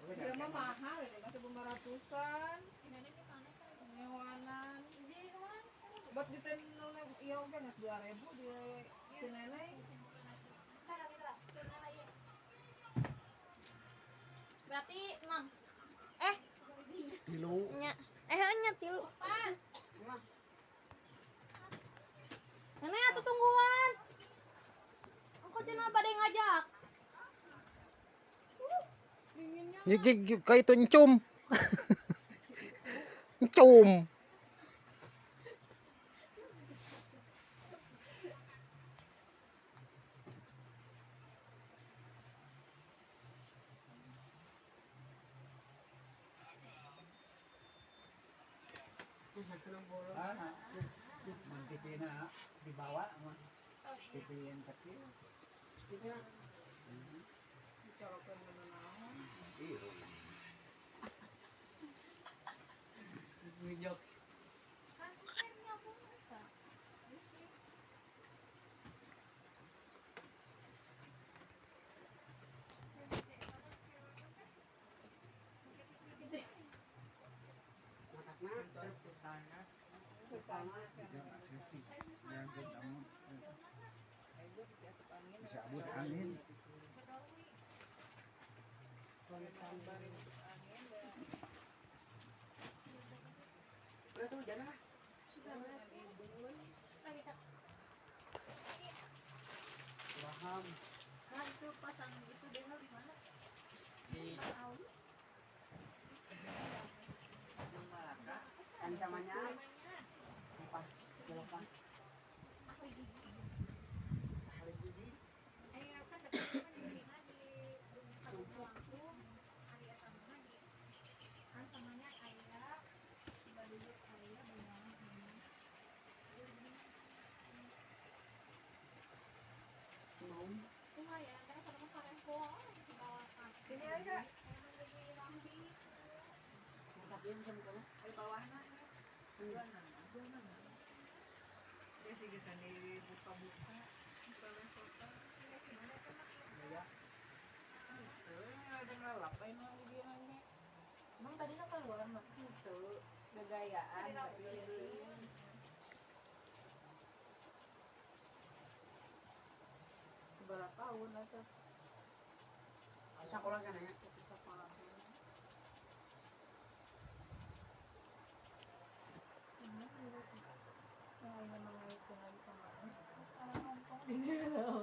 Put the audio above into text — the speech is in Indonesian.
Dia mah mahal ini masih 500-an. Nyawanan. Buat ditenun iya oke nggak 2.000 di Cineneng. Berarti 6. Tilu. Nya. Nya 3. Nenek atuh tungguan. Engko cenah bade ngajak. Dinginnya. Kayak itu encum. Encum. TV na dibawa sama TV yang kecil. Bicarakan menenang. Iya. Ngejok. Kan airnya buka. Susana. Yang kamu Ayo bisa asup angin. bisa abut angin. Gambarin asup angin. Udah tuh hujan mah. Sudah berarti. Lagi tak. Paham. Nah itu pasang itu dengar di mana? Di Tahu. Ancamannya pas belokan. Hari gigi. Ayo kan dekat kan di langsung area sama lagi. Kan samanya area balik area banyak ini. Mau. Lumayan kan sama karen poa di bawah kan. Sini aja. Emang lagi rapi. Tapi yang sama kamu. Di bawahnya. Buana. Dia sih kita nih buka-buka. Buka-buka. Ya. Ada ngalapain lagi dia nanya. Emang tadi keluar mah gitu. Gagayaan. Seberapa tahun atau Sekolah kan ya. sekolah. Nah, ini